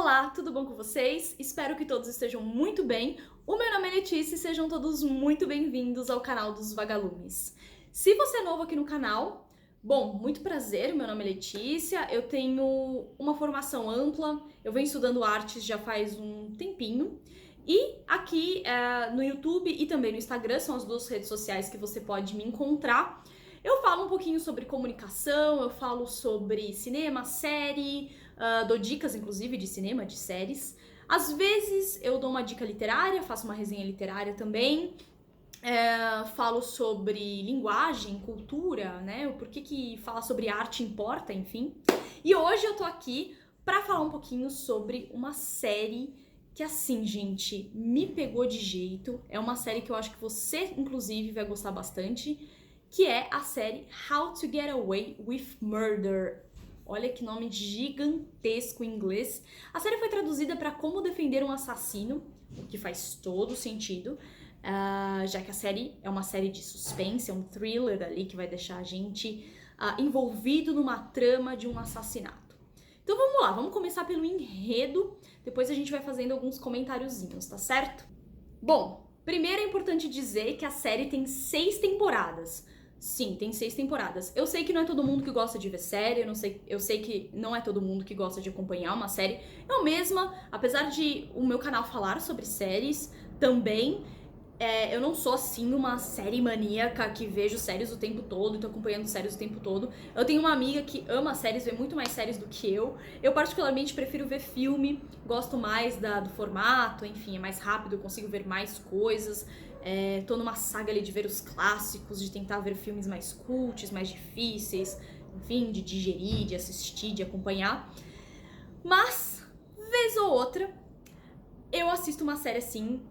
Olá, tudo bom com vocês? Espero que todos estejam muito bem. O meu nome é Letícia e sejam todos muito bem-vindos ao canal dos Vagalumes. Se você é novo aqui no canal, bom, muito prazer, meu nome é Letícia, eu tenho uma formação ampla, eu venho estudando artes já faz um tempinho. E aqui no YouTube e também no Instagram, são as duas redes sociais que você pode me encontrar. Eu falo um pouquinho sobre comunicação, eu falo sobre cinema, série, dou dicas inclusive de cinema, de séries. Às vezes eu dou uma dica literária, faço uma resenha literária também. Falo sobre linguagem, cultura, né? O porquê que falar sobre arte importa, enfim. E hoje eu tô aqui pra falar um pouquinho sobre uma série que, assim, gente, me pegou de jeito. É uma série que eu acho que você, inclusive, vai gostar bastante, que é a série How to Get Away with Murder. Olha que nome gigantesco em inglês. A série foi traduzida para Como Defender um Assassino, o que faz todo sentido, já que a série é uma série de suspense, é um thriller ali que vai deixar a gente envolvido numa trama de um assassinato. Então vamos lá, vamos começar pelo enredo, depois a gente vai fazendo alguns comentáriozinhos, tá certo? Bom, primeiro é importante dizer que a série tem 6 temporadas. Sim, tem 6 temporadas. Eu sei que não é todo mundo que gosta de ver série, eu sei que não é todo mundo que gosta de acompanhar uma série. Eu mesma, apesar de o meu canal falar sobre séries também, eu não sou assim uma série maníaca que vejo séries o tempo todo e tô acompanhando séries o tempo todo. Eu tenho uma amiga que ama séries, vê muito mais séries do que eu. Eu particularmente prefiro ver filme, gosto mais do formato, enfim, é mais rápido, eu consigo ver mais coisas. Tô numa saga ali de ver os clássicos, de tentar ver filmes mais cults, mais difíceis, enfim, de digerir, de assistir, de acompanhar. Mas, vez ou outra, eu assisto uma série assim,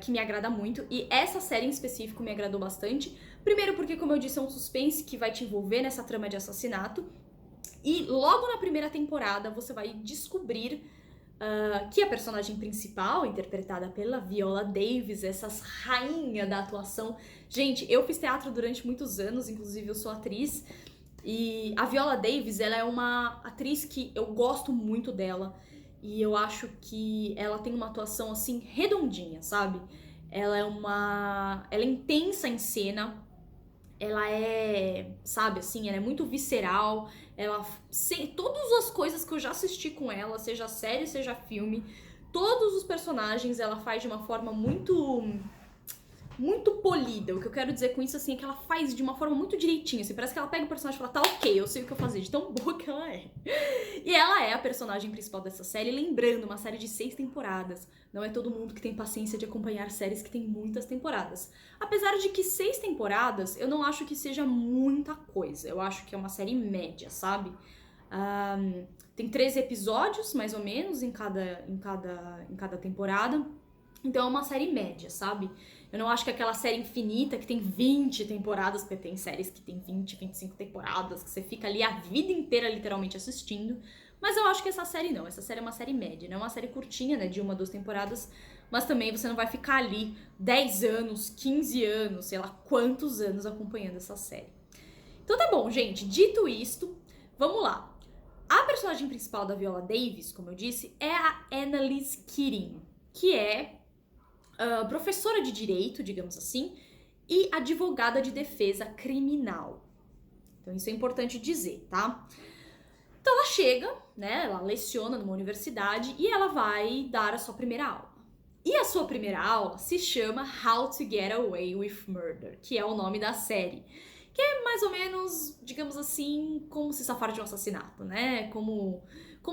que me agrada muito, e essa série em específico me agradou bastante. Primeiro porque, como eu disse, é um suspense que vai te envolver nessa trama de assassinato. E logo na primeira temporada você vai descobrir que a personagem principal, interpretada pela Viola Davis, essa rainha da atuação. Gente, eu fiz teatro durante muitos anos, inclusive eu sou atriz. E a Viola Davis, ela é uma atriz que eu gosto muito dela. E eu acho que ela tem uma atuação, assim, redondinha, sabe? Ela é intensa em cena. Ela é, sabe, assim, ela é muito visceral. Todas as coisas que eu já assisti com ela, seja série, seja filme, todos os personagens ela faz de uma forma muito polida. O que eu quero dizer com isso, assim, é que ela faz de uma forma muito direitinha, assim, parece que ela pega o personagem e fala, tá ok, eu sei o que eu fazer, de tão boa que ela é. E ela é a personagem principal dessa série, lembrando, uma série de 6 temporadas. Não é todo mundo que tem paciência de acompanhar séries que tem muitas temporadas. Apesar de que 6 temporadas, eu não acho que seja muita coisa. Eu acho que é uma série média, sabe? Tem 13 episódios, mais ou menos, em cada temporada. Então é uma série média, sabe? Eu não acho que aquela série infinita que tem 20 temporadas, porque tem séries que tem 20, 25 temporadas, que você fica ali a vida inteira literalmente assistindo. Mas eu acho que essa série não, essa série é uma série média, não é uma série curtinha, né, de 1, 2 temporadas, mas também você não vai ficar ali 10 anos, 15 anos, sei lá quantos anos acompanhando essa série. Então tá bom, gente, dito isto, vamos lá. A personagem principal da Viola Davis, como eu disse, é a Annalise Keating, que é professora de direito, digamos assim, e advogada de defesa criminal. Então isso é importante dizer, tá? Então ela chega, né, ela leciona numa universidade e ela vai dar a sua primeira aula. E a sua primeira aula se chama How to Get Away with Murder, que é o nome da série. Que é mais ou menos, digamos assim, como se safar de um assassinato, né? Como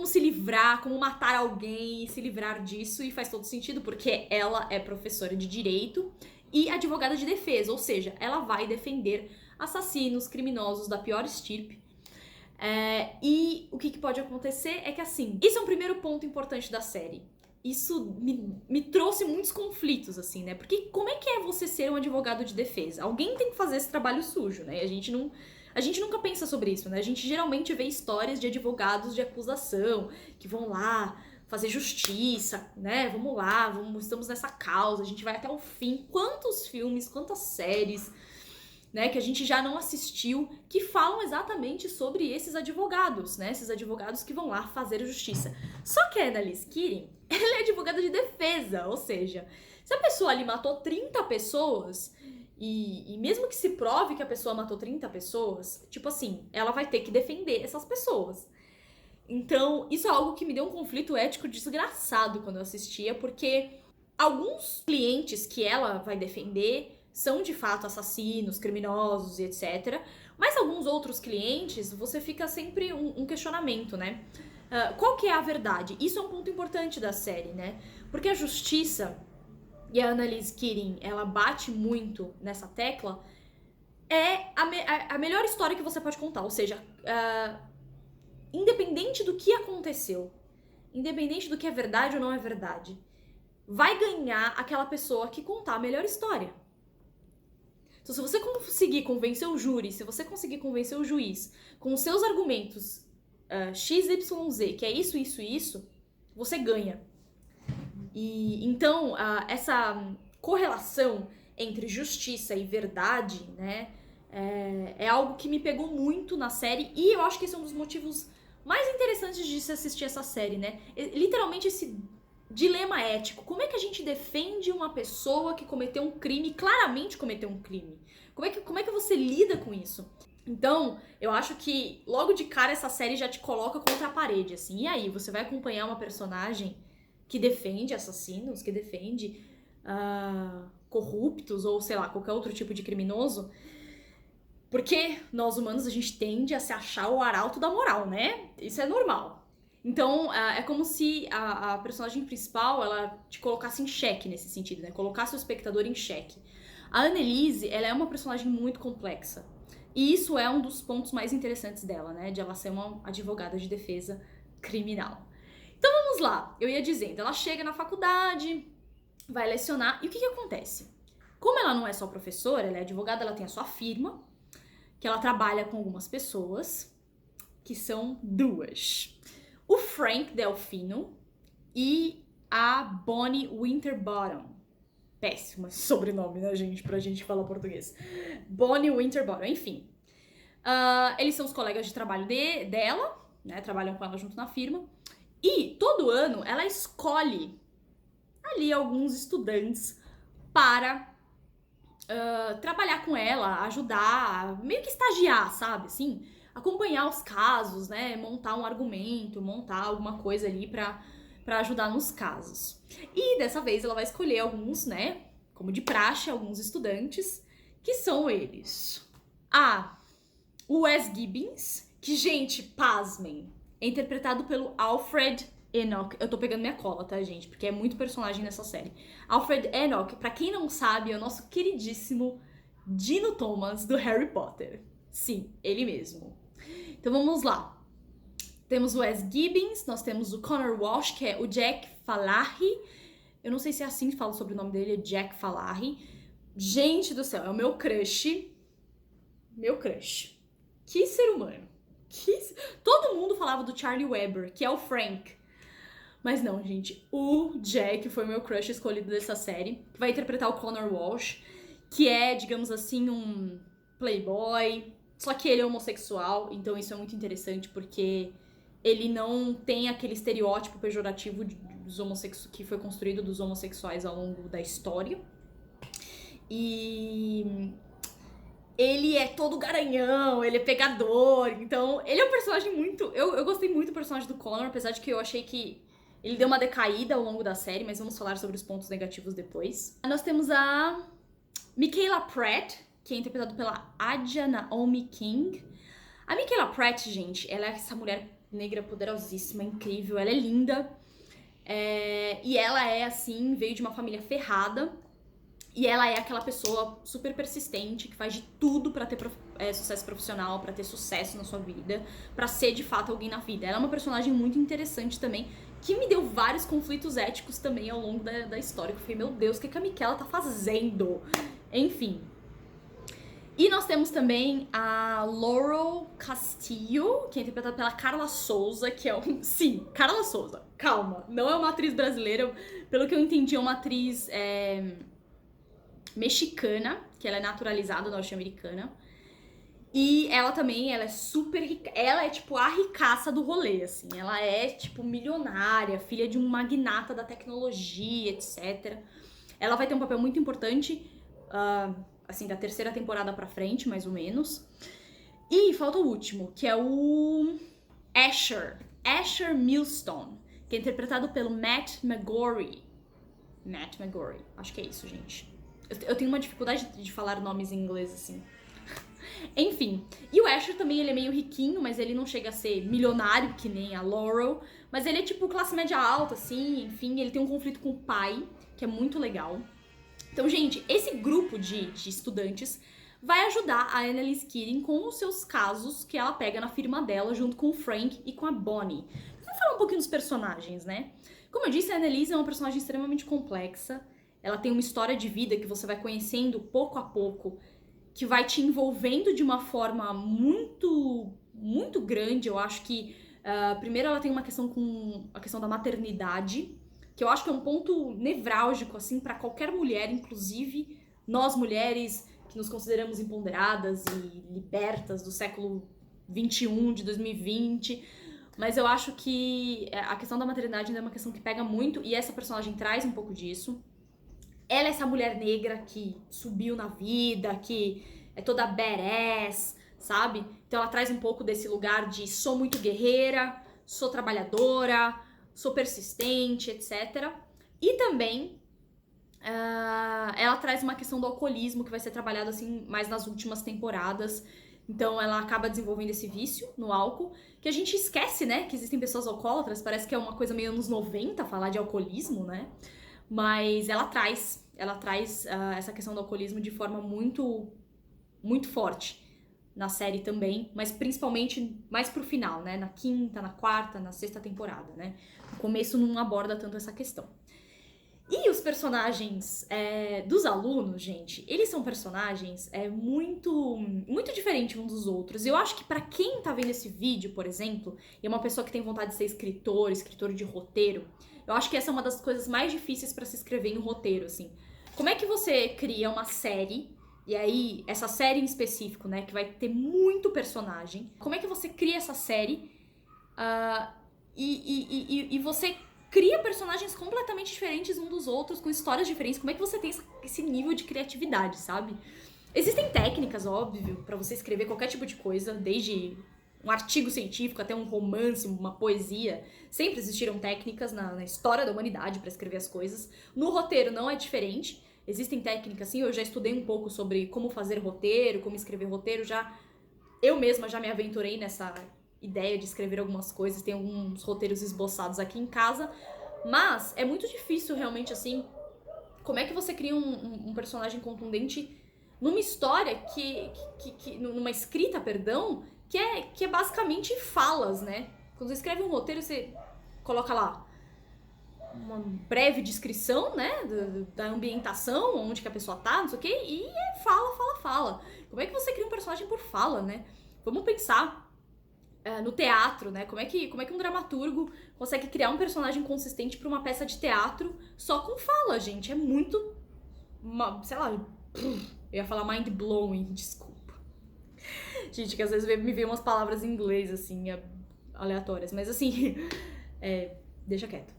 se livrar, como matar alguém e se livrar disso. E faz todo sentido, porque ela é professora de direito e advogada de defesa. Ou seja, ela vai defender assassinos, criminosos da pior estirpe. E o que pode acontecer é que, assim, isso é um primeiro ponto importante da série. Isso me trouxe muitos conflitos, assim, né? Porque como é que é você ser um advogado de defesa? Alguém tem que fazer esse trabalho sujo, né? E a gente nunca pensa sobre isso, né? A gente geralmente vê histórias de advogados de acusação que vão lá fazer justiça, né? Vamos lá, estamos nessa causa, a gente vai até o fim. Quantos filmes, quantas séries né, que a gente já não assistiu, que falam exatamente sobre esses advogados, né, esses advogados que vão lá fazer justiça. Só que a Annalise Keating, ela é advogada de defesa, ou seja, se a pessoa ali matou 30 pessoas, e mesmo que se prove que a pessoa matou 30 pessoas, tipo assim, ela vai ter que defender essas pessoas. Então, isso é algo que me deu um conflito ético desgraçado quando eu assistia, porque alguns clientes que ela vai defender são de fato assassinos, criminosos e etc. Mas alguns outros clientes, você fica sempre um questionamento, né? Qual que é a verdade? Isso é um ponto importante da série, né? Porque a justiça, e a Annalise Keating, ela bate muito nessa tecla, é a melhor história que você pode contar. Ou seja, independente do que aconteceu, independente do que é verdade ou não é verdade, vai ganhar aquela pessoa que contar a melhor história. Então, se você conseguir convencer o júri, se você conseguir convencer o juiz com os seus argumentos XYZ, que é isso, isso e isso, você ganha. E então, essa correlação entre justiça e verdade, né, é algo que me pegou muito na série, e eu acho que esse é um dos motivos mais interessantes de se assistir essa série, né? Literalmente esse dilema ético. Como é que a gente defende uma pessoa que cometeu um crime, claramente cometeu um crime? Como é que você lida com isso? Então, eu acho que logo de cara essa série já te coloca contra a parede, assim. E aí, você vai acompanhar uma personagem que defende assassinos, que defende corruptos ou, sei lá, qualquer outro tipo de criminoso? Porque nós humanos, a gente tende a se achar o arauto da moral, né? Isso é normal. Então, é como se a personagem principal, ela te colocasse em xeque nesse sentido, né? Colocasse o espectador em xeque. A Annalise, ela é uma personagem muito complexa. E isso é um dos pontos mais interessantes dela, né? De ela ser uma advogada de defesa criminal. Então, vamos lá. Eu ia dizendo, ela chega na faculdade, vai lecionar, e o que acontece? Como ela não é só professora, ela é advogada, ela tem a sua firma, que ela trabalha com algumas pessoas, que são duas. O Frank Delfino e a Bonnie Winterbottom. Péssimo sobrenome, né, gente? Pra gente falar português. Bonnie Winterbottom, enfim. Eles são os colegas de trabalho dela, né? Trabalham com ela junto na firma. E todo ano ela escolhe ali alguns estudantes para trabalhar com ela, ajudar, meio que estagiar, sabe? Assim, acompanhar os casos, né? Montar um argumento, montar alguma coisa ali pra ajudar nos casos. E dessa vez ela vai escolher alguns, né? Como de praxe, alguns estudantes, que são eles. O Wes Gibbons, que, gente, pasmem, é interpretado pelo Alfred Enoch. Eu tô pegando minha cola, tá, gente? Porque é muito personagem nessa série. Alfred Enoch, pra quem não sabe, é o nosso queridíssimo Dino Thomas do Harry Potter. Sim, ele mesmo. Então vamos lá. Temos o Wes Gibbons, nós temos o Connor Walsh, que é o Jack Falahy. Eu não sei se é assim que fala sobre o nome dele, é Jack Falahy. Gente do céu, é o meu crush. Meu crush. Que ser humano. Todo mundo falava do Charlie Weber, que é o Frank. Mas não, gente, o Jack foi o meu crush escolhido dessa série, que vai interpretar o Connor Walsh, que é, digamos assim, um playboy, só que ele é homossexual, então isso é muito interessante porque ele não tem aquele estereótipo pejorativo que foi construído dos homossexuais ao longo da história. E ele é todo garanhão, ele é pegador, então ele é um personagem muito... Eu gostei muito do personagem do Connor, apesar de que eu achei que ele deu uma decaída ao longo da série, mas vamos falar sobre os pontos negativos depois. Nós temos a Michaela Pratt, que é interpretada pela Aja Naomi King. A Michaela Pratt, gente, ela é essa mulher negra poderosíssima, incrível, ela é linda. E ela é, assim, veio de uma família ferrada. E ela é aquela pessoa super persistente, que faz de tudo pra ter sucesso profissional, pra ter sucesso na sua vida, pra ser, de fato, alguém na vida. Ela é uma personagem muito interessante também, que me deu vários conflitos éticos também ao longo da história. Eu falei, meu Deus, o que a Michaela tá fazendo? Enfim. E nós temos também a Laurel Castillo, que é interpretada pela Carla Souza, que é Sim, Carla Souza, calma. Não é uma atriz brasileira, pelo que eu entendi, é uma atriz mexicana, que ela é naturalizada norte-americana. E ela também, ela é super rica, ela é tipo a ricaça do rolê, assim. Ela é tipo milionária, filha de um magnata da tecnologia, etc. Ela vai ter um papel muito importante, assim, da terceira temporada pra frente, mais ou menos. E falta o último, que é o Asher Millstone, que é interpretado pelo Matt McGorry. Acho que é isso, gente. Eu tenho uma dificuldade de falar nomes em inglês, assim. Enfim, e o Asher também, ele é meio riquinho, mas ele não chega a ser milionário, que nem a Laurel. Mas ele é tipo classe média alta, assim, enfim, ele tem um conflito com o pai, que é muito legal. Então, gente, esse grupo de estudantes vai ajudar a Annalise Keating com os seus casos que ela pega na firma dela, junto com o Frank e com a Bonnie. Vamos falar um pouquinho dos personagens, né? Como eu disse, a Annalise é uma personagem extremamente complexa. Ela tem uma história de vida que você vai conhecendo pouco a pouco, que vai te envolvendo de uma forma muito, muito grande. Eu acho que, primeiro, ela tem uma questão com a questão da maternidade, que eu acho que é um ponto nevrálgico, assim, para qualquer mulher, inclusive nós mulheres que nos consideramos empoderadas e libertas do século 21, de 2020. Mas eu acho que a questão da maternidade ainda é uma questão que pega muito, e essa personagem traz um pouco disso. Ela é essa mulher negra que subiu na vida, que é toda badass, sabe? Então ela traz um pouco desse lugar de sou muito guerreira, sou trabalhadora, sou persistente, etc. E também ela traz uma questão do alcoolismo que vai ser trabalhado assim mais nas últimas temporadas. Então ela acaba desenvolvendo esse vício no álcool, que a gente esquece, né? Que existem pessoas alcoólatras, parece que é uma coisa meio anos 90 falar de alcoolismo, né? Mas ela traz essa questão do alcoolismo de forma muito, muito forte na série também, mas principalmente mais pro final, né? Na quinta, na quarta, na sexta temporada, né? No começo não aborda tanto essa questão. E os personagens dos alunos, gente, eles são personagens muito, muito diferentes uns dos outros. E eu acho que pra quem tá vendo esse vídeo, por exemplo, e é uma pessoa que tem vontade de ser escritor de roteiro, eu acho que essa é uma das coisas mais difíceis pra se escrever em roteiro, assim. Como é que você cria uma série, e aí, essa série em específico, né, que vai ter muito personagem, como é que você cria essa série e você cria personagens completamente diferentes um dos outros, com histórias diferentes? Como é que você tem esse nível de criatividade, sabe? Existem técnicas, óbvio, pra você escrever qualquer tipo de coisa, desde um artigo científico até um romance, uma poesia. Sempre existiram técnicas na história da humanidade pra escrever as coisas. No roteiro não é diferente. Existem técnicas, sim, eu já estudei um pouco sobre como fazer roteiro, como escrever roteiro, eu mesma já me aventurei nessa ideia de escrever algumas coisas, tem alguns roteiros esboçados aqui em casa, mas é muito difícil realmente, assim, como é que você cria um personagem contundente numa história numa escrita, perdão, que é basicamente falas, né? Quando você escreve um roteiro, você coloca lá uma breve descrição, né, da ambientação, onde que a pessoa tá, não sei o quê, e fala. Como é que você cria um personagem por fala, né? Vamos pensar no teatro, né? Como é que um dramaturgo consegue criar um personagem consistente pra uma peça de teatro só com fala, gente? É muito, sei lá, eu ia falar mind blowing, desculpa. Gente, que às vezes me vem umas palavras em inglês, assim, aleatórias, mas assim, deixa quieto.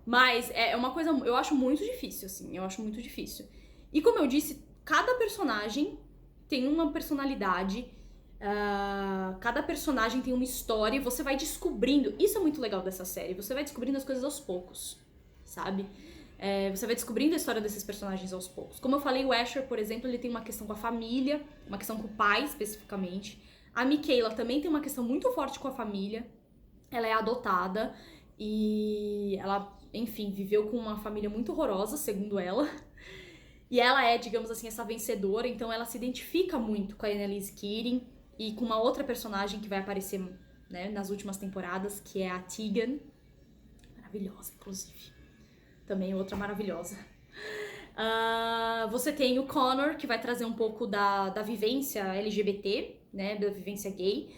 Mas é uma coisa, eu acho muito difícil, assim, eu acho muito difícil. E como eu disse, cada personagem tem uma personalidade, cada personagem tem uma história, e você vai descobrindo, isso é muito legal dessa série, você vai descobrindo as coisas aos poucos, sabe? Você vai descobrindo a história desses personagens aos poucos. Como eu falei, o Asher, por exemplo, ele tem uma questão com a família, uma questão com o pai, especificamente. A Michaela também tem uma questão muito forte com a família, ela é adotada, e ela, enfim, viveu com uma família muito horrorosa, segundo ela. E ela é, digamos assim, essa vencedora, então ela se identifica muito com a Annalise Keating e com uma outra personagem que vai aparecer, né, nas últimas temporadas, que é a Tegan. Maravilhosa, inclusive. Também outra maravilhosa. Você tem o Connor, que vai trazer um pouco da vivência LGBT, né, da vivência gay.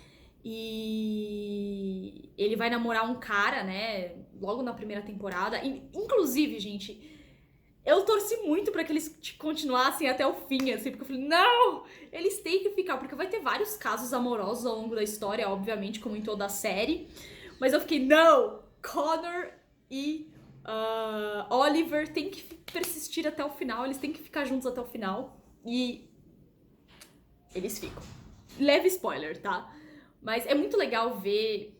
E ele vai namorar um cara, né, logo na primeira temporada. E, inclusive, gente, Eu torci muito pra que eles continuassem até o fim, assim, porque eu falei, não, eles têm que ficar, porque vai ter vários casos amorosos ao longo da história, obviamente, como em toda a série, mas eu fiquei, não, Connor e Oliver têm que persistir até o final, eles têm que ficar juntos até o final, e eles ficam. Leve spoiler, tá? Mas é muito legal ver,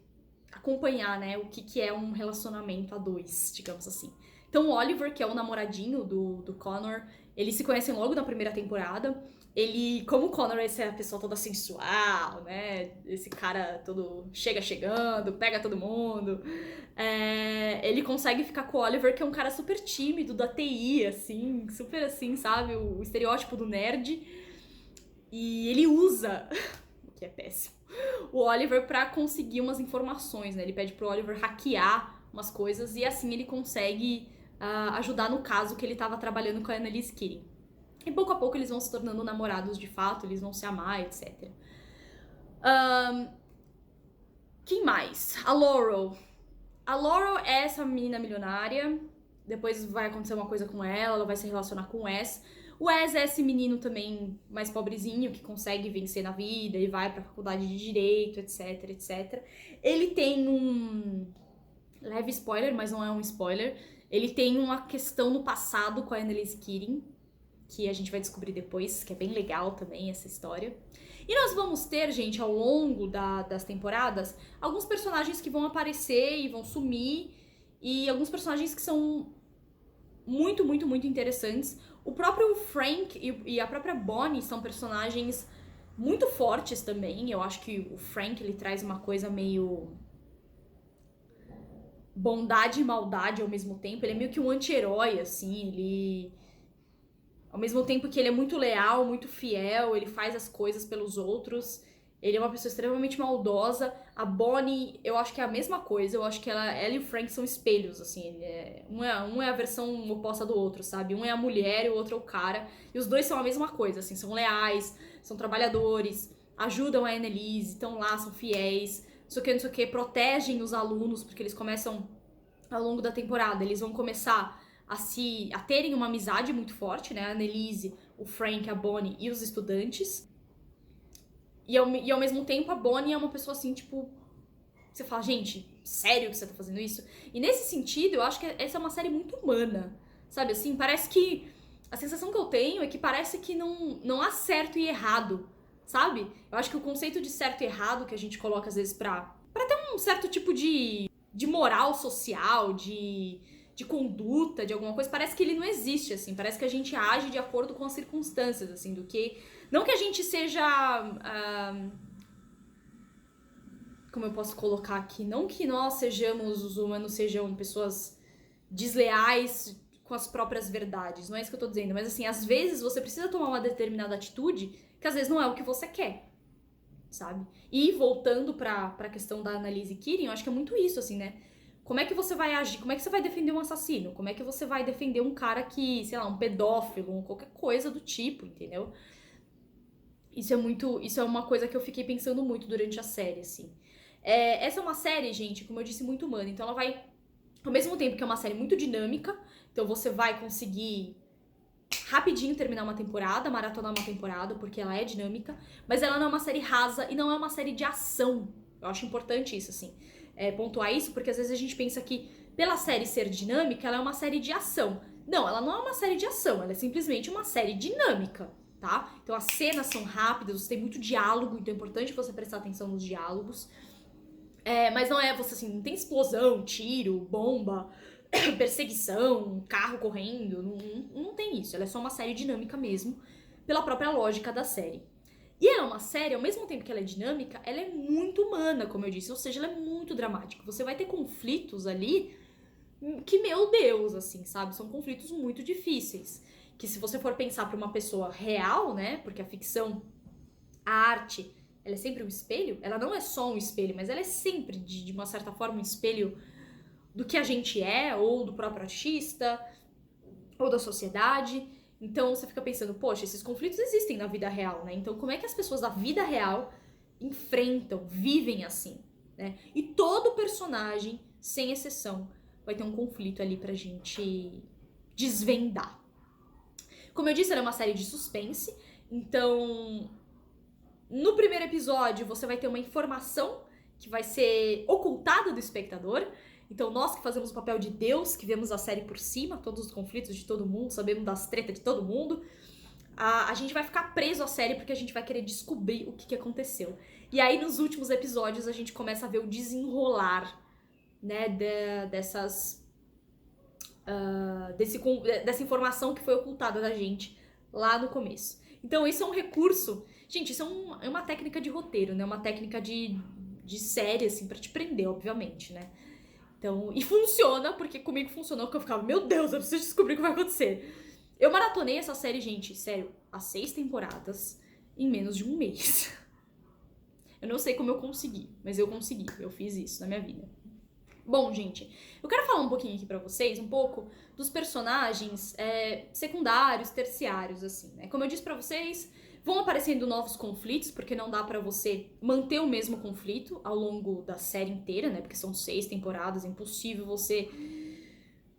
acompanhar, né, o que é um relacionamento a dois, digamos assim. Então o Oliver, que é o namoradinho do Connor, eles se conhecem logo na primeira temporada. Ele, como o Connor é essa pessoa toda sensual, né? Esse cara todo chegando, pega todo mundo. Ele consegue ficar com o Oliver, que é um cara super tímido, da TI, assim, super assim, sabe? O estereótipo do nerd. E ele usa, o que é péssimo, o Oliver pra conseguir umas informações, né? Ele pede pro Oliver hackear umas coisas e assim ele consegue ajudar no caso que ele tava trabalhando com a Annalise Keating. E pouco a pouco eles vão se tornando namorados de fato, eles vão se amar, etc. Quem mais? A Laurel. A Laurel é essa menina milionária, depois vai acontecer uma coisa com ela vai se relacionar com o Wes. O Wes é esse menino também mais pobrezinho, que consegue vencer na vida e vai pra faculdade de Direito, etc, etc. Ele tem um... leve spoiler, mas não é um spoiler. Ele tem uma questão no passado com a Annalise Keating, que a gente vai descobrir depois, que é bem legal também essa história. E nós vamos ter, gente, ao longo das temporadas, alguns personagens que vão aparecer e vão sumir, e alguns personagens que são muito, muito, muito interessantes. O próprio Frank e a própria Bonnie são personagens muito fortes também. Eu acho que o Frank, ele traz uma coisa meio bondade e maldade ao mesmo tempo. Ele é meio que um anti-herói, assim. Ele... ao mesmo tempo que ele é muito leal, muito fiel, ele faz as coisas pelos outros. Ele é uma pessoa extremamente maldosa. A Bonnie, eu acho que é a mesma coisa. Eu acho que ela e o Frank são espelhos, assim. Um é a versão oposta do outro, sabe? Um é a mulher e o outro é o cara. E os dois são a mesma coisa, assim. São leais, são trabalhadores, ajudam a Annalise, estão lá, são fiéis. Não sei o que, protegem os alunos, porque eles começam, ao longo da temporada, eles vão começar a terem uma amizade muito forte, né? A Annalise, o Frank, a Bonnie e os estudantes. E ao mesmo tempo, a Bonnie é uma pessoa assim, tipo... você fala, gente, sério que você tá fazendo isso? E nesse sentido, eu acho que essa é uma série muito humana. Sabe assim? Parece que... a sensação que eu tenho é que parece que não há certo e errado, sabe? Eu acho que o conceito de certo e errado que a gente coloca às vezes pra ter um certo tipo de moral social, de conduta, de alguma coisa, parece que ele não existe, assim. Parece que a gente age de acordo com as circunstâncias, assim, do que... não que a gente seja... como eu posso colocar aqui? Não que nós sejamos, os humanos sejam pessoas desleais com as próprias verdades, não é isso que eu tô dizendo. Mas assim, às vezes você precisa tomar uma determinada atitude que às vezes não é o que você quer, sabe? E voltando pra questão da Annalise Keating, eu acho que é muito isso, assim, né? Como é que você vai agir? Como é que você vai defender um assassino? Como é que você vai defender um cara que, sei lá, um pedófilo, qualquer coisa do tipo, entendeu? Isso é uma coisa que eu fiquei pensando muito durante a série, assim. Essa é uma série, gente, como eu disse, muito humana. Então ela vai, ao mesmo tempo que é uma série muito dinâmica, então você vai conseguir rapidinho terminar uma temporada, maratonar uma temporada, porque ela é dinâmica, mas ela não é uma série rasa e não é uma série de ação. Eu acho importante isso, assim, pontuar isso, porque às vezes a gente pensa que pela série ser dinâmica, ela é uma série de ação. Não, ela não é uma série de ação, ela é simplesmente uma série dinâmica, tá? Então as cenas são rápidas, você tem muito diálogo, então é importante você prestar atenção nos diálogos. Mas não é você assim, não tem explosão, tiro, bomba, perseguição, carro correndo, não tem isso. Ela é só uma série dinâmica mesmo, pela própria lógica da série. E ela é uma série, ao mesmo tempo que ela é dinâmica, ela é muito humana, como eu disse, ou seja, ela é muito dramática. Você vai ter conflitos ali que, meu Deus, assim, sabe? São conflitos muito difíceis. Que se você for pensar pra uma pessoa real, né? Porque a ficção, a arte, ela é sempre um espelho. Ela não é só um espelho, mas ela é sempre, de uma certa forma, um espelho do que a gente é, ou do próprio artista, ou da sociedade. Então você fica pensando, poxa, esses conflitos existem na vida real, né? Então como é que as pessoas da vida real enfrentam, vivem assim, né? E todo personagem, sem exceção, vai ter um conflito ali pra gente desvendar. Como eu disse, ela é uma série de suspense, então no primeiro episódio você vai ter uma informação que vai ser ocultada do espectador. Então nós que fazemos o papel de Deus, que vemos a série por cima, todos os conflitos de todo mundo, sabemos das tretas de todo mundo, a gente vai ficar preso à série porque a gente vai querer descobrir o que aconteceu. E aí nos últimos episódios a gente começa a ver o desenrolar, né, dessa informação que foi ocultada da gente lá no começo. Então isso é um recurso, gente, isso é uma técnica de roteiro, né, uma técnica de série, assim, pra te prender, obviamente, né. Então, e funciona, porque comigo funcionou, que eu ficava, meu Deus, eu preciso descobrir o que vai acontecer. Eu maratonei essa série, gente, sério, as 6 temporadas em menos de um mês. Eu não sei como eu consegui, mas eu consegui, eu fiz isso na minha vida. Bom, gente, eu quero falar um pouquinho aqui pra vocês, um pouco dos personagens secundários, terciários, assim, né? Como eu disse pra vocês, vão aparecendo novos conflitos, porque não dá pra você manter o mesmo conflito ao longo da série inteira, né? Porque são 6 temporadas, é impossível você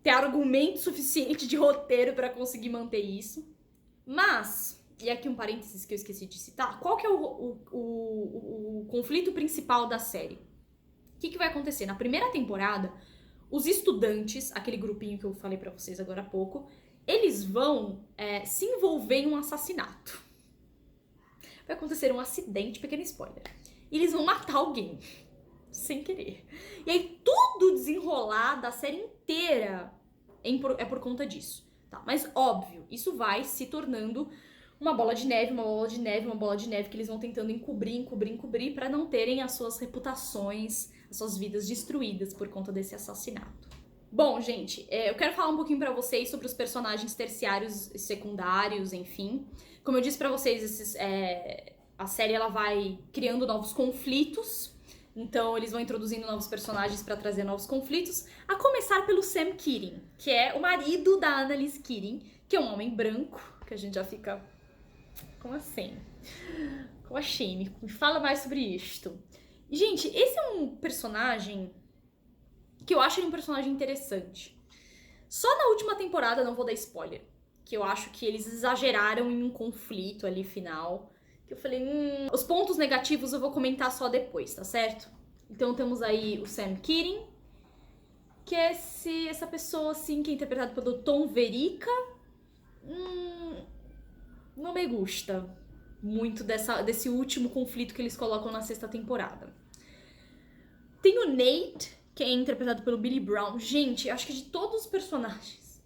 ter argumento suficiente de roteiro pra conseguir manter isso. Mas, e aqui um parênteses que eu esqueci de citar, qual que é o conflito principal da série? O que vai acontecer? Na primeira temporada, os estudantes, aquele grupinho que eu falei pra vocês agora há pouco, eles vão se envolver em um assassinato. Vai acontecer um acidente, pequeno spoiler. E eles vão matar alguém, sem querer. E aí tudo desenrolar da série inteira é por conta disso. Tá? Mas óbvio, isso vai se tornando uma bola de neve, uma bola de neve, uma bola de neve que eles vão tentando encobrir pra não terem as suas reputações, as suas vidas destruídas por conta desse assassinato. Bom, gente, eu quero falar um pouquinho pra vocês sobre os personagens terciários e secundários, enfim. Como eu disse pra vocês, a série ela vai criando novos conflitos, então eles vão introduzindo novos personagens pra trazer novos conflitos, a começar pelo Sam Keating, que é o marido da Annalise Keating, que é um homem branco, que a gente já fica... Como assim? Como assim? Me fala mais sobre isto. Gente, esse é um personagem que eu acho ele um personagem interessante. Só na última temporada, não vou dar spoiler, que eu acho que eles exageraram em um conflito ali final, que eu falei, os pontos negativos eu vou comentar só depois, tá certo? Então temos aí o Sam Keating, que é essa pessoa assim, que é interpretado pelo Tom Verica. Não me gusta muito desse último conflito que eles colocam na 6ª temporada. Tem o Nate, que é interpretado pelo Billy Brown. Gente, acho que de todos os personagens,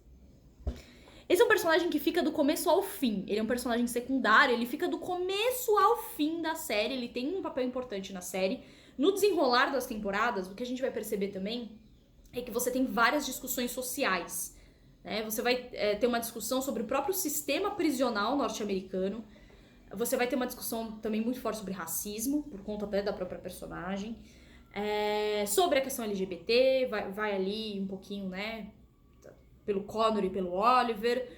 esse é um personagem que fica do começo ao fim. Ele é um personagem secundário, ele fica do começo ao fim da série. Ele tem um papel importante na série. No desenrolar das temporadas, o que a gente vai perceber também é que você tem várias discussões sociais. Você vai ter uma discussão sobre o próprio sistema prisional norte-americano. Você vai ter uma discussão também muito forte sobre racismo, por conta até da própria personagem. Sobre a questão LGBT, vai ali um pouquinho, né, pelo Connor e pelo Oliver.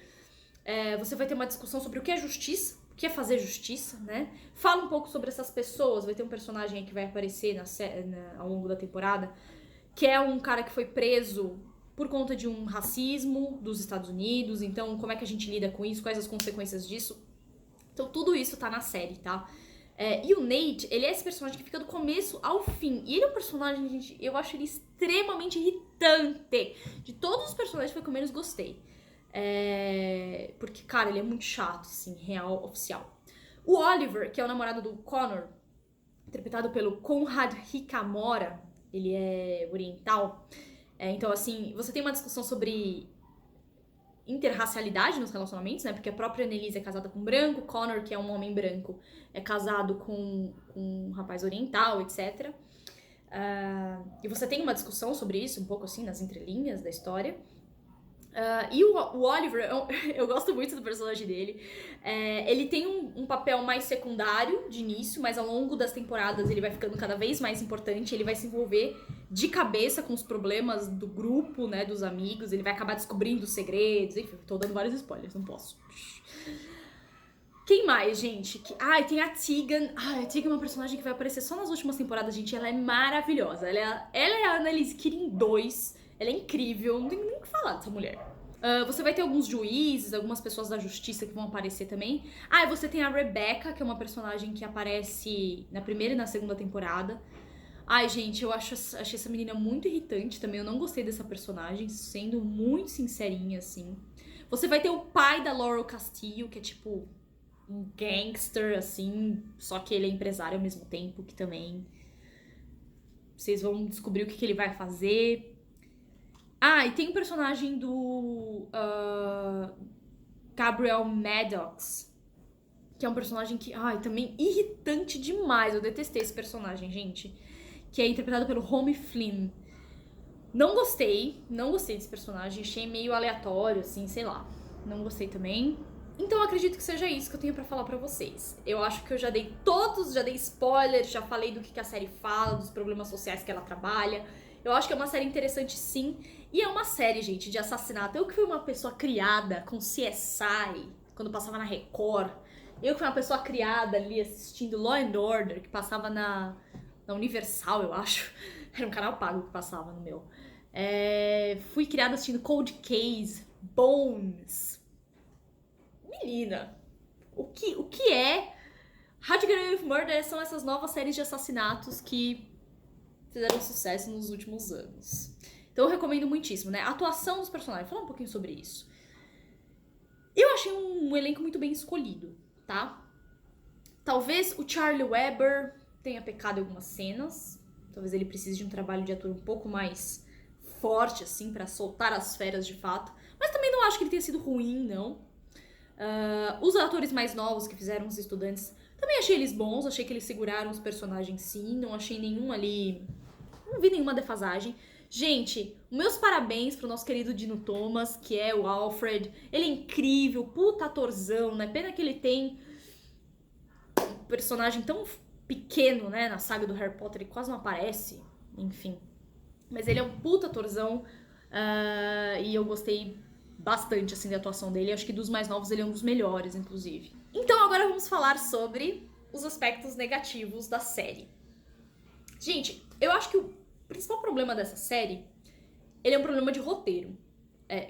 Você vai ter uma discussão sobre o que é justiça, o que é fazer justiça, né? Fala um pouco sobre essas pessoas. Vai ter um personagem aí que vai aparecer ao longo da temporada, que é um cara que foi preso por conta de um racismo dos Estados Unidos. Então, como é que a gente lida com isso? Quais as consequências disso? Então, tudo isso tá na série, tá? E o Nate, ele é esse personagem que fica do começo ao fim. E ele é um personagem, gente, eu acho ele extremamente irritante. De todos os personagens foi o que eu menos gostei. Porque, cara, ele é muito chato, assim, real, oficial. O Oliver, que é o namorado do Connor, interpretado pelo Conrad Hikamora, ele é oriental. Então, assim, você tem uma discussão sobre interracialidade nos relacionamentos, né? Porque a própria Annalise é casada com um branco, Connor, que é um homem branco, é casado com um rapaz oriental, etc. E você tem uma discussão sobre isso, um pouco assim, nas entrelinhas da história. E o Oliver, eu gosto muito do personagem dele. Ele tem um papel mais secundário de início, mas ao longo das temporadas ele vai ficando cada vez mais importante. Ele vai se envolver de cabeça com os problemas do grupo, né, dos amigos. Ele vai acabar descobrindo os segredos. Enfim, tô dando vários spoilers, não posso. Quem mais, gente? Tem a Tegan. A Tegan é uma personagem que vai aparecer só nas últimas temporadas, gente. Ela é maravilhosa. Ela é a Annalise Keating 2. Ela é incrível, não tem nem o que falar dessa mulher. Você vai ter alguns juízes, algumas pessoas da justiça que vão aparecer também. Ah, e você tem a Rebecca, que é uma personagem que aparece na primeira e na segunda temporada. Ai, gente, achei essa menina muito irritante também. Eu não gostei dessa personagem, sendo muito sincerinha, assim. Você vai ter o pai da Laurel Castillo, que é tipo um gangster, assim, só que ele é empresário ao mesmo tempo, que também vocês vão descobrir o que ele vai fazer. Ah, e tem o personagem do Gabriel Maddox, que é um personagem que, ai, também irritante demais. Eu detestei esse personagem, gente. Que é interpretado pelo Home Flynn. Não gostei desse personagem. Achei meio aleatório, assim, sei lá. Não gostei também. Então eu acredito que seja isso que eu tenho pra falar pra vocês. Eu acho que eu já dei spoilers, já falei do que a série fala, dos problemas sociais que ela trabalha. Eu acho que é uma série interessante, sim. E é uma série, gente, de assassinato. Eu que fui uma pessoa criada com CSI, quando passava na Record. Eu que fui uma pessoa criada ali assistindo Law and Order, que passava na Universal, eu acho. Era um canal pago que passava no meu. Fui criada assistindo Cold Case, Bones. Menina, o que é How to Get Away with Murder? São essas novas séries de assassinatos que fizeram sucesso nos últimos anos. Então eu recomendo muitíssimo, né? A atuação dos personagens, vou falar um pouquinho sobre isso. Eu achei um elenco muito bem escolhido, tá? Talvez o Charlie Weber tenha pecado em algumas cenas. Talvez ele precise de um trabalho de ator um pouco mais forte, assim, pra soltar as feras de fato. Mas também não acho que ele tenha sido ruim, não. Os atores mais novos que fizeram os estudantes, também achei eles bons. Achei que eles seguraram os personagens, sim. Não achei nenhum ali... Não vi nenhuma defasagem. Gente, meus parabéns pro nosso querido Dino Thomas, que é o Alfred. Ele é incrível, puta atorzão, né? Pena que ele tem um personagem tão pequeno, né? Na saga do Harry Potter, ele quase não aparece. Enfim. Mas ele é um puta atorzão. E eu gostei bastante, assim, da atuação dele. Acho que dos mais novos ele é um dos melhores, inclusive. Então agora vamos falar sobre os aspectos negativos da série. Gente, eu acho que o principal problema dessa série, ele é um problema de roteiro.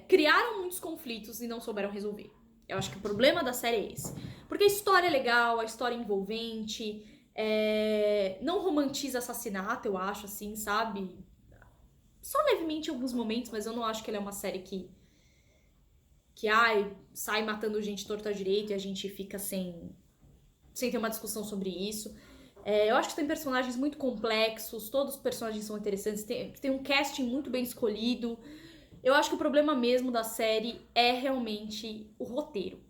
Criaram muitos conflitos e não souberam resolver. Eu acho que o problema da série é esse. Porque a história é legal, a história é envolvente, não romantiza assassinato, eu acho, assim, sabe? Só levemente em alguns momentos, mas eu não acho que ela é uma série que sai matando gente torta à direita e a gente fica sem ter uma discussão sobre isso. Eu acho que tem personagens muito complexos, todos os personagens são interessantes, tem um casting muito bem escolhido. Eu acho que o problema mesmo da série é realmente o roteiro.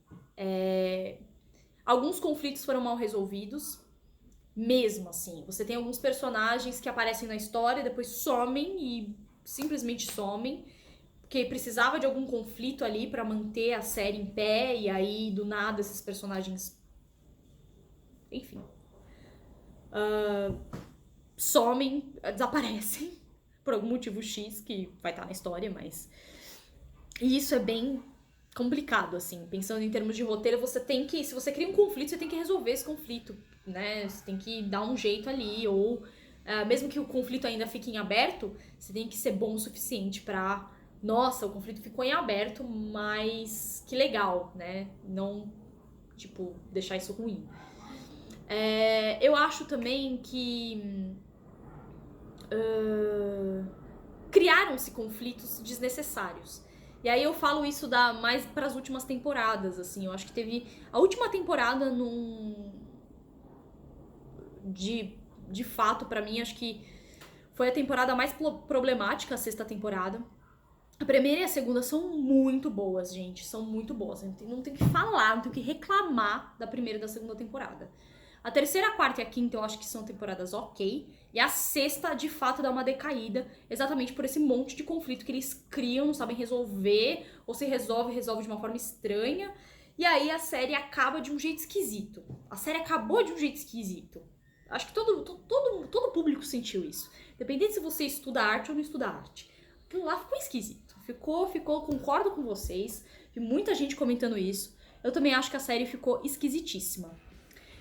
Alguns conflitos foram mal resolvidos, mesmo assim. Você tem alguns personagens que aparecem na história, depois somem e simplesmente somem, porque precisava de algum conflito ali pra manter a série em pé, e aí do nada esses personagens... Enfim... somem, desaparecem por algum motivo X que vai estar na história, mas... E isso é bem complicado, assim. Pensando em termos de roteiro, você tem que... Se você cria um conflito, você tem que resolver esse conflito, né? Você tem que dar um jeito ali, ou... mesmo que o conflito ainda fique em aberto, você tem que ser bom o suficiente pra... Nossa, o conflito ficou em aberto, mas que legal, né? Não, tipo, deixar isso ruim. Eu acho também que criaram-se conflitos desnecessários. E aí eu falo isso mais para as últimas temporadas, assim. Eu acho que teve... A última temporada de fato, pra mim, acho que foi a temporada mais problemática, a sexta temporada. A primeira e a segunda são muito boas, gente. São muito boas. Não tem que falar, não tem que reclamar da primeira e da segunda temporada. A terceira, a quarta e a quinta eu acho que são temporadas ok. E a sexta, de fato, dá uma decaída. Exatamente por esse monte de conflito que eles criam, não sabem resolver. Ou se resolve de uma forma estranha. E aí a série acaba de um jeito esquisito. A série acabou de um jeito esquisito. Acho que todo público sentiu isso. Independente se você estuda arte ou não estuda arte. Aquilo lá ficou esquisito. Concordo com vocês. Vi muita gente comentando isso. Eu também acho que a série ficou esquisitíssima.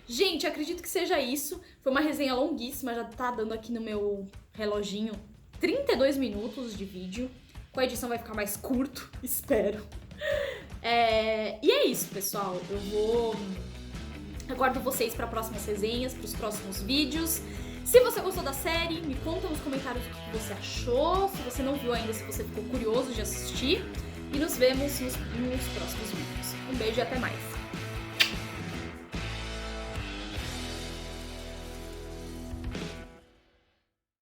Gente, acredito que seja isso. Foi uma resenha longuíssima, já tá dando aqui no meu reloginho 32 minutos de vídeo. Com a edição vai ficar mais curto, espero. E é isso, pessoal. Aguardo vocês para próximas resenhas, para os próximos vídeos. Se você gostou da série, me conta nos comentários o que você achou. Se você não viu ainda, se você ficou curioso de assistir. E nos vemos nos próximos vídeos. Um beijo e até mais.